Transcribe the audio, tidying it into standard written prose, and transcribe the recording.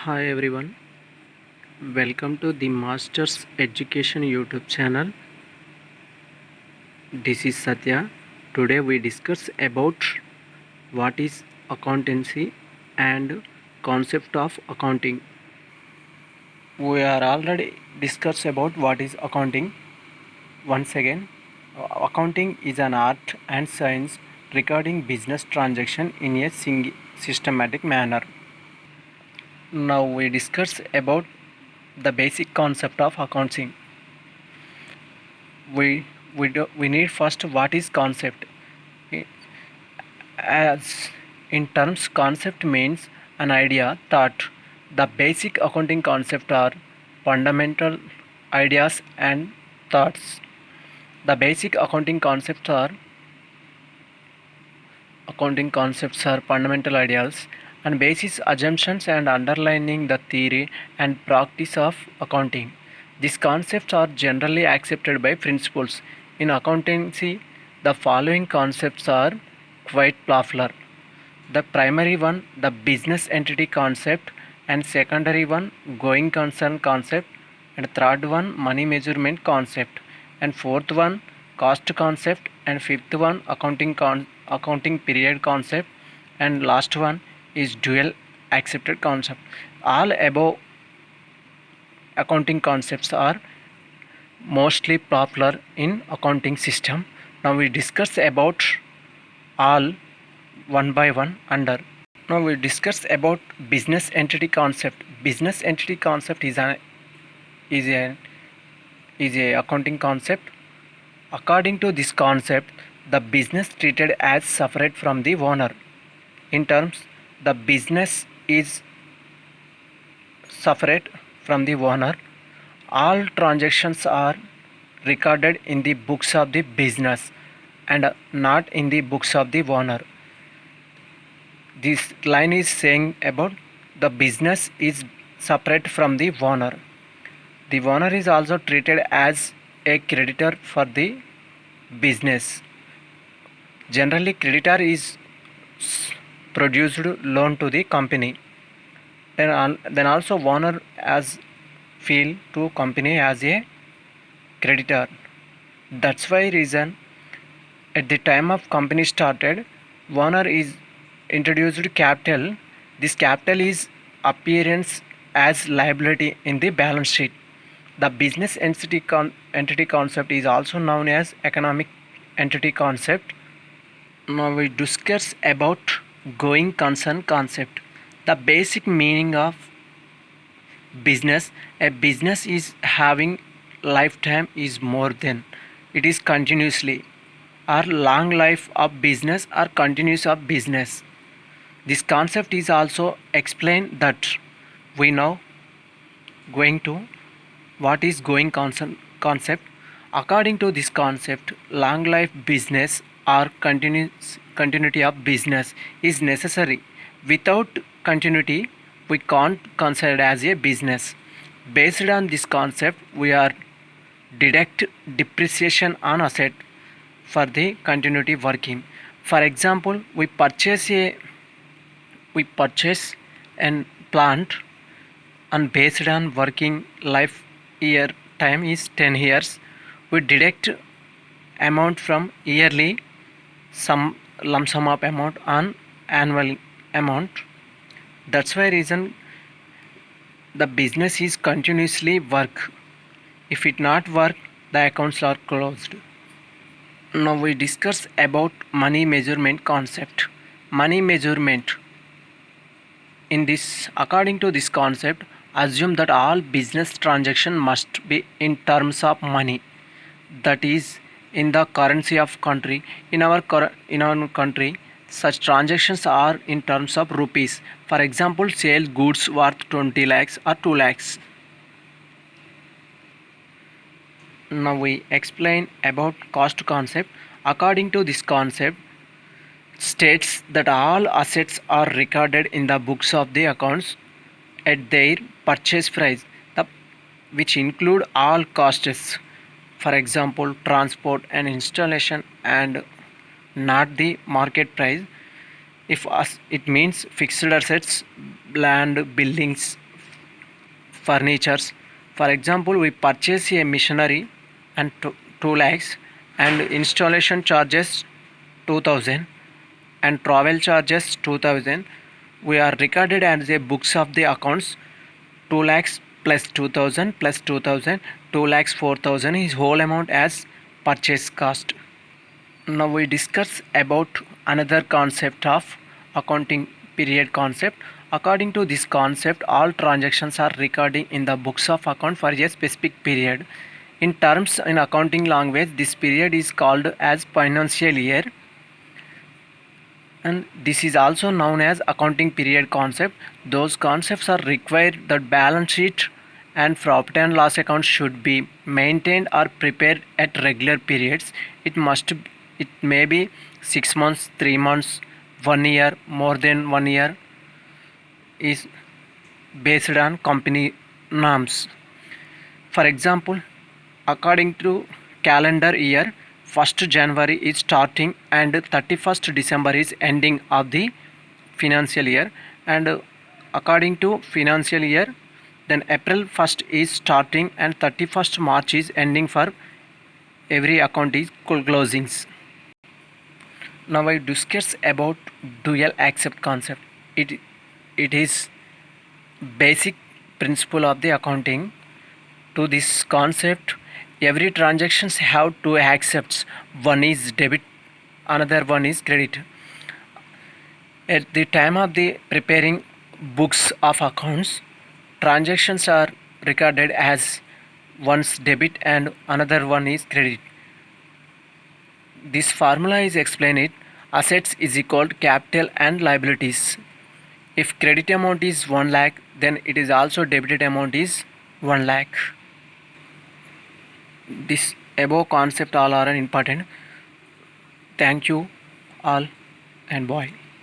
Hi everyone, welcome to the Masters Education YouTube channel. This is Satya. Today we discuss about what is accountancy and concept of accounting. We are already discussed about what is accounting. Once again, accounting is an art and science regarding business transaction in a systematic manner. Now we discuss about the basic concept of accounting. We need first what is concept. As in terms, concept means an idea, thought. The basic accounting concept are fundamental ideas and thoughts. The basic accounting concepts are fundamental ideas and basis assumptions and underlining the theory and practice of accounting. These concepts are generally accepted by principals. In accountancy, the following concepts are quite popular. The primary one, the business entity concept, and secondary one, going concern concept, and third one, money measurement concept, and fourth one, cost concept, and fifth one, accounting period concept, and last one is dual accepted concept. All above accounting concepts are mostly popular in accounting system. Now we discuss about all one by one under. Now we discuss about business entity concept. Business entity concept is a is a accounting concept. According to this concept, the business treated as separate from the owner. In terms, the business is separate from the owner. All transactions are recorded in the books of the business and not in the books of the owner. This line is saying about the business is separate from the owner. The owner is also treated as a creditor for the business. Generally, creditor is produced loan to the company. Then also owner as feel to company as a creditor. That's why reason at the time of company started, owner is introduced capital. This capital is appearance as liability in the balance sheet. The business entity concept is also known as economic entity concept. Now we discuss about going concern concept. The basic meaning of business. A business is having lifetime is more than it is continuously or long life of business or continuous of business. This concept is also explained that we now going to what is going concern concept. According to this concept, long life business or continuity of business is necessary. Without continuity, we can't consider as a business. Based on this concept, we are deduct depreciation on asset for the continuity working. For example, we purchase an plant and based on working life year time is 10 years, we deduct amount from yearly some lump sum of amount on annual amount. That's why reason the business is continuously work. If it not work, the accounts are closed. Now we discuss about money measurement concept. Money measurement. In this, according to this concept, assume that all business transaction must be in terms of money. That is in the currency of country. In our country, such transactions are in terms of rupees. For example, sale goods worth 20 lakhs or 2 lakhs. Now we explain about cost concept. According to this concept, states that all assets are recorded in the books of the accounts at their purchase price, which include all costs. For example, transport and installation and not the market price. If it means fixed assets, land, buildings, furnitures. For example, we purchase a machinery and 2 lakhs, and installation charges 2000 and travel charges 2000. We are recorded as a books of the accounts 2 lakhs plus 2000 plus 2000, 2 lakhs 4000 is whole amount as purchase cost. Now we discuss about another concept of accounting period concept. According to this concept, all transactions are recorded in the books of account for a specific period. In terms in accounting language, this period is called as financial year, and this is also known as accounting period concept. Those concepts are required that balance sheet and profit and loss accounts should be maintained or prepared at regular periods. It may be 6 months, 3 months, 1 year, more than 1 year, is based on company norms. For example, according to calendar year, 1st January is starting and 31st December is ending of the financial year, and according to financial year, then April 1st is starting and 31st March is ending for every account is closings. Now I discuss about dual accept concept. It is basic principle of the accounting. To this concept, every transactions have two accepts. One is debit, another one is credit. At the time of the preparing books of accounts, transactions are recorded as one's debit and another one is credit. This formula is explained it assets is equal to capital and liabilities. If credit amount is 1 lakh, then it is also debited amount is 1 lakh. This above concept all are important. Thank you all and bye.